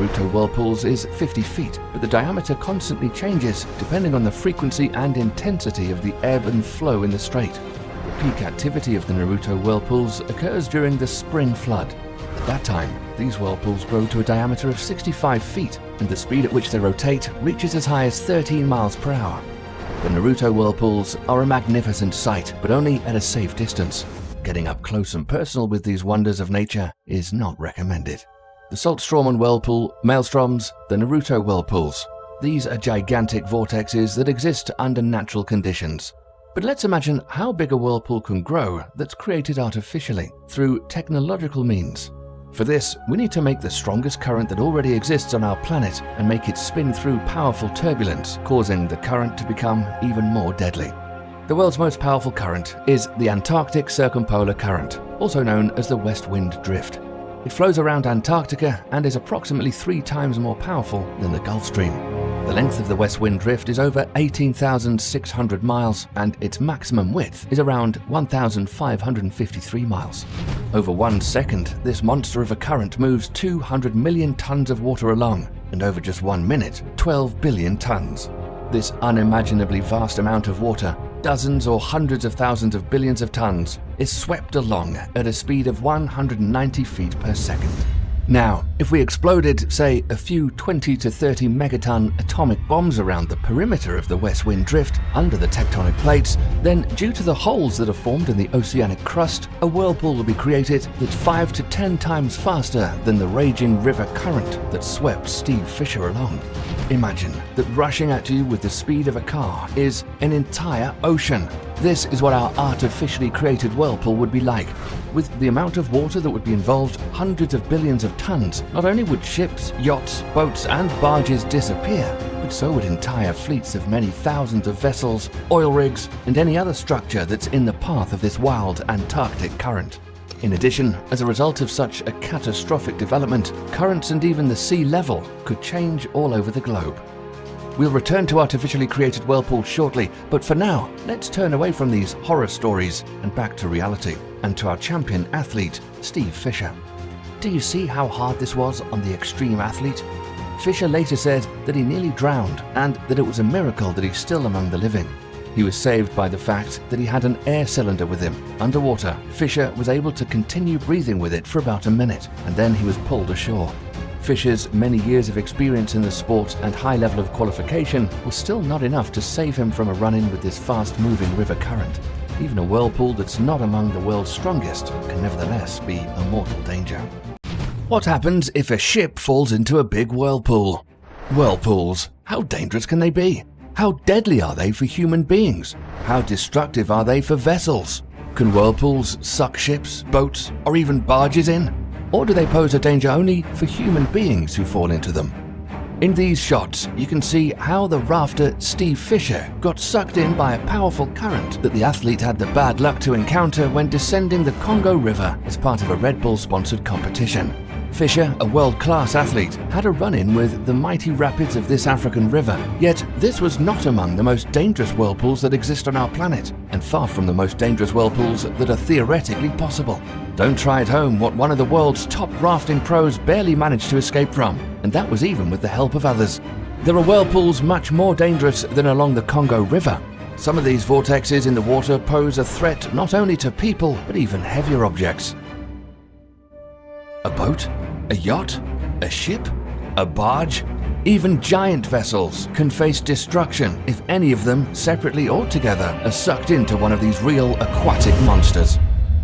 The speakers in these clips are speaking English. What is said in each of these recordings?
Naruto whirlpools is 50 feet, but the diameter constantly changes depending on the frequency and intensity of the ebb and flow in the strait. The peak activity of the Naruto whirlpools occurs during the spring flood. At that time, these whirlpools grow to a diameter of 65 feet, and the speed at which they rotate reaches as high as 13 miles per hour. The Naruto whirlpools are a magnificent sight, but only at a safe distance. Getting up close and personal with these wonders of nature is not recommended. The Saltstormen whirlpool, maelstroms, the Naruto whirlpools. These are gigantic vortexes that exist under natural conditions. But let's imagine how big a whirlpool can grow that's created artificially, through technological means. For this, we need to make the strongest current that already exists on our planet and make it spin through powerful turbulence, causing the current to become even more deadly. The world's most powerful current is the Antarctic Circumpolar Current, also known as the West Wind Drift. It flows around Antarctica and is approximately 3 times more powerful than the Gulf Stream. The length of the West Wind Drift is over 18,600 miles, and its maximum width is around 1,553 miles. Over 1 second, this monster of a current moves 200 million tons of water along, and over just 1 minute, 12 billion tons. This unimaginably vast amount of water, dozens or hundreds of thousands of billions of tons, is swept along at a speed of 190 feet per second. Now, if we exploded, say, a few 20 to 30 megaton atomic bombs around the perimeter of the West Wind Drift under the tectonic plates, then due to the holes that are formed in the oceanic crust, a whirlpool will be created that's 5 to 10 times faster than the raging river current that swept Steve Fisher along. Imagine that rushing at you with the speed of a car is an entire ocean. This is what our artificially created whirlpool would be like. With the amount of water that would be involved, hundreds of billions of tons, not only would ships, yachts, boats and barges disappear, but so would entire fleets of many thousands of vessels, oil rigs and any other structure that's in the path of this wild Antarctic current. In addition, as a result of such a catastrophic development, currents and even the sea level could change all over the globe. We'll return to artificially created whirlpools shortly, but for now, let's turn away from these horror stories and back to reality, and to our champion athlete, Steve Fisher. Do you see how hard this was on the extreme athlete? Fisher later said that he nearly drowned and that it was a miracle that he's still among the living. He was saved by the fact that he had an air cylinder with him. Underwater, Fisher was able to continue breathing with it for about a minute, and then he was pulled ashore. Fisher's many years of experience in the sport and high level of qualification was still not enough to save him from a run-in with this fast-moving river current. Even a whirlpool that's not among the world's strongest can nevertheless be a mortal danger. What happens if a ship falls into a big whirlpool? Whirlpools, how dangerous can they be? How deadly are they for human beings? How destructive are they for vessels? Can whirlpools suck ships, boats, or even barges in? Or do they pose a danger only for human beings who fall into them? In these shots, you can see how the rafter Steve Fisher got sucked in by a powerful current that the athlete had the bad luck to encounter when descending the Congo River as part of a Red Bull-sponsored competition. Fisher, a world-class athlete, had a run-in with the mighty rapids of this African river, yet this was not among the most dangerous whirlpools that exist on our planet, and far from the most dangerous whirlpools that are theoretically possible. Don't try at home what one of the world's top rafting pros barely managed to escape from, and that was even with the help of others. There are whirlpools much more dangerous than along the Congo River. Some of these vortexes in the water pose a threat not only to people, but even heavier objects. A boat? A yacht? A ship? A barge? Even giant vessels can face destruction if any of them, separately or together, are sucked into one of these real aquatic monsters.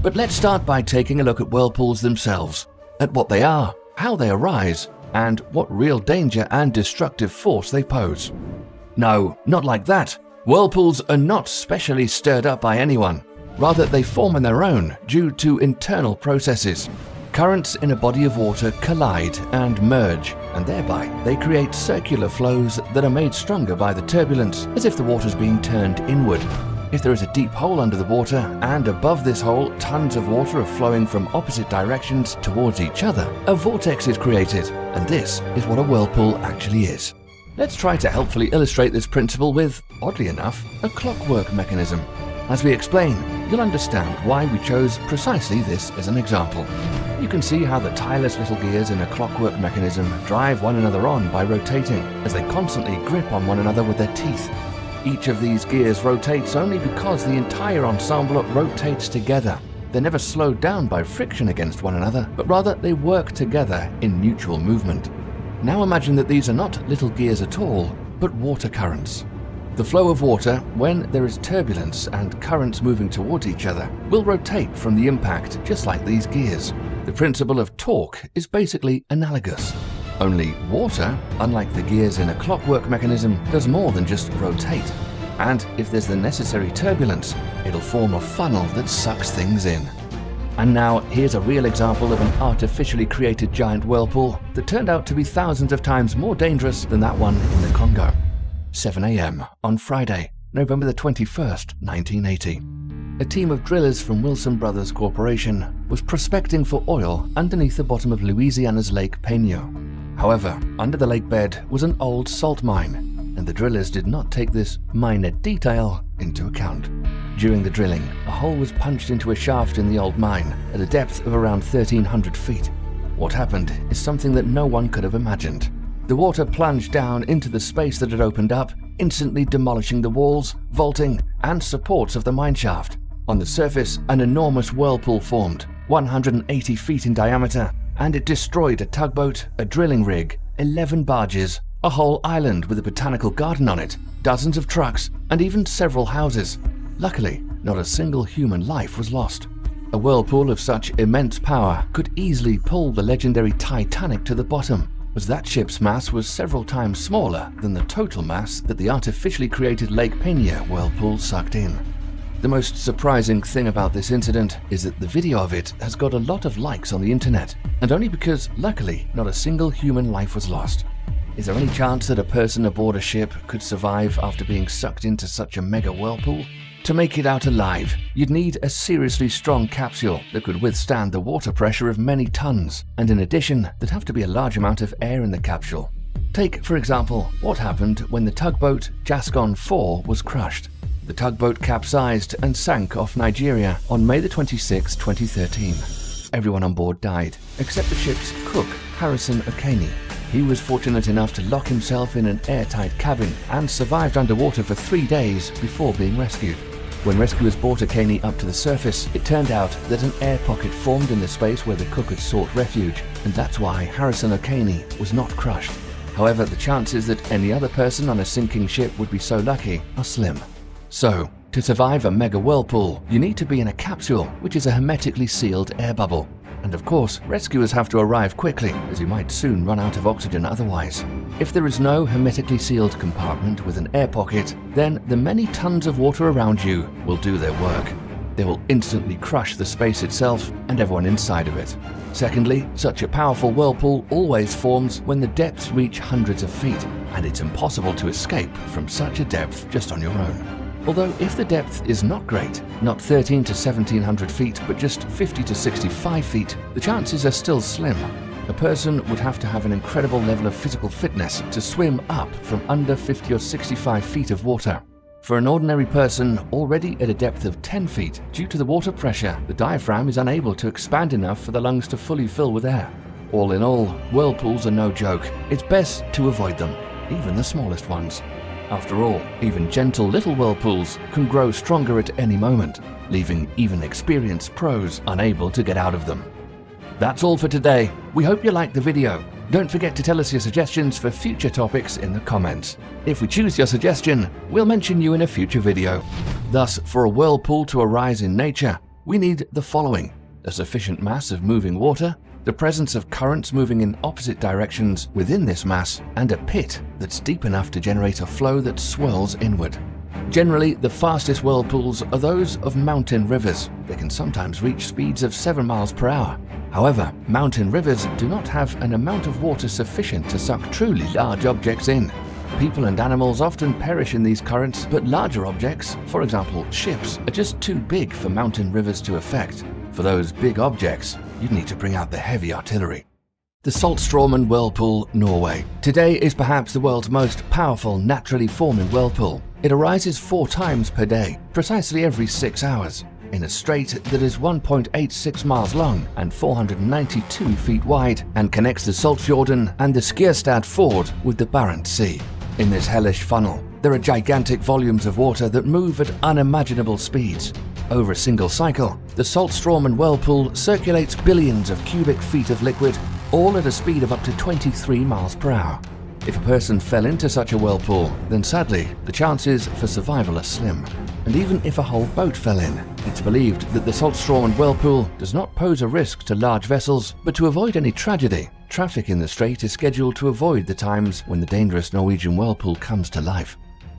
But let's start by taking a look at whirlpools themselves, at what they are, how they arise, and what real danger and destructive force they pose. No, not like that. Whirlpools are not specially stirred up by anyone. Rather, they form on their own due to internal processes. Currents in a body of water collide and merge, and thereby they create circular flows that are made stronger by the turbulence, as if the water's being turned inward. If there is a deep hole under the water, and above this hole tons of water are flowing from opposite directions towards each other, a vortex is created, and this is what a whirlpool actually is. Let's try to helpfully illustrate this principle with, oddly enough, a clockwork mechanism. As we explain, you'll understand why we chose precisely this as an example. You can see how the tireless little gears in a clockwork mechanism drive one another on by rotating, as they constantly grip on one another with their teeth. Each of these gears rotates only because the entire ensemble rotates together. They're never slowed down by friction against one another, but rather they work together in mutual movement. Now imagine that these are not little gears at all, but water currents. The flow of water, when there is turbulence and currents moving towards each other, will rotate from the impact just like these gears. The principle of torque is basically analogous. Only water, unlike the gears in a clockwork mechanism, does more than just rotate. And if there's the necessary turbulence, it'll form a funnel that sucks things in. And now here's a real example of an artificially created giant whirlpool that turned out to be thousands of times more dangerous than that one in the Congo. 7 a.m. on Friday, November the 21st, 1980. A team of drillers from Wilson Brothers Corporation was prospecting for oil underneath the bottom of Louisiana's Lake Peño. However, under the lake bed was an old salt mine, and the drillers did not take this minor detail into account. During the drilling, a hole was punched into a shaft in the old mine at a depth of around 1,300 feet. What happened is something that no one could have imagined. The water plunged down into the space that had opened up, instantly demolishing the walls, vaulting, and supports of the mine shaft. On the surface, an enormous whirlpool formed, 180 feet in diameter, and it destroyed a tugboat, a drilling rig, 11 barges, a whole island with a botanical garden on it, dozens of trucks, and even several houses. Luckily, not a single human life was lost. A whirlpool of such immense power could easily pull the legendary Titanic to the bottom, as that ship's mass was several times smaller than the total mass that the artificially created Lake Peña whirlpool sucked in. The most surprising thing about this incident is that the video of it has got a lot of likes on the internet, and only because, luckily, not a single human life was lost. Is there any chance that a person aboard a ship could survive after being sucked into such a mega whirlpool? To make it out alive, you'd need a seriously strong capsule that could withstand the water pressure of many tons, and in addition, there'd have to be a large amount of air in the capsule. Take, for example, what happened when the tugboat Gascon 4 was crushed. The tugboat capsized and sank off Nigeria on May 26, 2013. Everyone on board died, except the ship's cook, Harrison Okene. He was fortunate enough to lock himself in an airtight cabin and survived underwater for 3 days before being rescued. When rescuers brought Okene up to the surface, it turned out that an air pocket formed in the space where the cook had sought refuge, and that's why Harrison Okene was not crushed. However, the chances that any other person on a sinking ship would be so lucky are slim. So, to survive a mega whirlpool, you need to be in a capsule, which is a hermetically sealed air bubble. And of course, rescuers have to arrive quickly, as you might soon run out of oxygen otherwise. If there is no hermetically sealed compartment with an air pocket, then the many tons of water around you will do their work. They will instantly crush the space itself and everyone inside of it. Secondly, such a powerful whirlpool always forms when the depths reach hundreds of feet, and it's impossible to escape from such a depth just on your own. Although if the depth is not great, not 13 to 1700 feet, but just 50 to 65 feet, the chances are still slim. A person would have to have an incredible level of physical fitness to swim up from under 50 or 65 feet of water. For an ordinary person already at a depth of 10 feet, due to the water pressure, the diaphragm is unable to expand enough for the lungs to fully fill with air. All in all, whirlpools are no joke. It's best to avoid them, even the smallest ones. After all, even gentle little whirlpools can grow stronger at any moment, leaving even experienced pros unable to get out of them. That's all for today. We hope you liked the video. Don't forget to tell us your suggestions for future topics in the comments. If we choose your suggestion, we'll mention you in a future video. Thus, for a whirlpool to arise in nature, we need the following: a sufficient mass of moving water, the presence of currents moving in opposite directions within this mass, and a pit that's deep enough to generate a flow that swirls inward. Generally, the fastest whirlpools are those of mountain rivers. They can sometimes reach speeds of 7 miles per hour. However, mountain rivers do not have an amount of water sufficient to suck truly large objects in. People and animals often perish in these currents, but larger objects, for example ships, are just too big for mountain rivers to affect. For those big objects, you'd need to bring out the heavy artillery. The Saltstraumen Whirlpool, Norway. Today is perhaps the world's most powerful naturally forming whirlpool. It arises 4 times per day, precisely every 6 hours. in a strait that is 1.86 miles long and 492 feet wide and connects the Saltfjorden and the Skierstad Ford with the Barents Sea. In this hellish funnel, there are gigantic volumes of water that move at unimaginable speeds. Over a single cycle, the Saltstraumen whirlpool circulates billions of cubic feet of liquid, all at a speed of up to 23 miles per hour. If a person fell into such a whirlpool, then sadly, the chances for survival are slim. And even if a whole boat fell in, it's believed that the Saltstraumen whirlpool does not pose a risk to large vessels, but to avoid any tragedy, traffic in the strait is scheduled to avoid the times when the dangerous Norwegian whirlpool comes to life.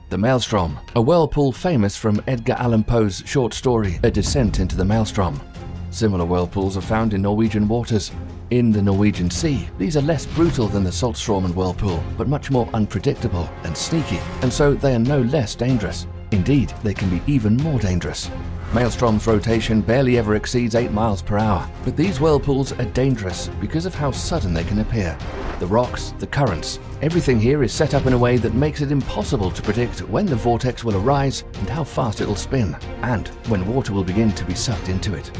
The Maelstrom, a whirlpool famous from Edgar Allan Poe's short story A Descent into the Maelstrom. Similar whirlpools are found in Norwegian waters. In the Norwegian Sea, these are less brutal than the Saltstraumen whirlpool, but much more unpredictable and sneaky, and so they are no less dangerous. Indeed, they can be even more dangerous. Maelstrom's rotation barely ever exceeds 8 miles per hour, but these whirlpools are dangerous because of how sudden they can appear. The rocks, the currents, everything here is set up in a way that makes it impossible to predict when the vortex will arise and how fast it will spin, and when water will begin to be sucked into it.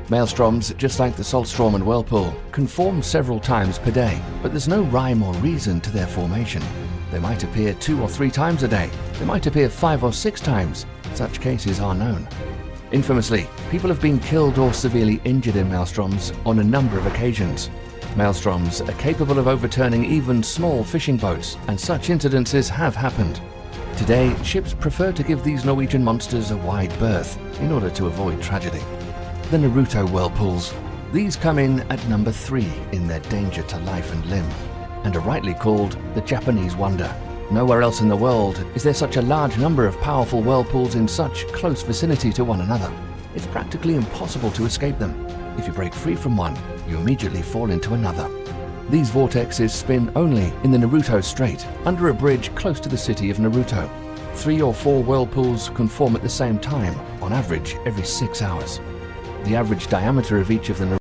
Maelstroms, just like the Saltstraumen whirlpool, can form several times per day, but there's no rhyme or reason to their formation. They might appear 2 or 3 times a day. They might appear 5 or 6 times. Such cases are known. Infamously, people have been killed or severely injured in maelstroms on a number of occasions. Maelstroms are capable of overturning even small fishing boats, and such incidences have happened. Today, ships prefer to give these Norwegian monsters a wide berth in order to avoid tragedy. The Naruto whirlpools. These come in at number 3 in their danger to life and limb, and are rightly called the Japanese wonder. Nowhere else in the world is there such a large number of powerful whirlpools in such close vicinity to one another. It's practically impossible to escape them. If you break free from one, you immediately fall into another. These vortexes spin only in the Naruto Strait, under a bridge close to the city of Naruto. 3 or 4 whirlpools can form at the same time, on average every 6 hours. The average diameter of each of the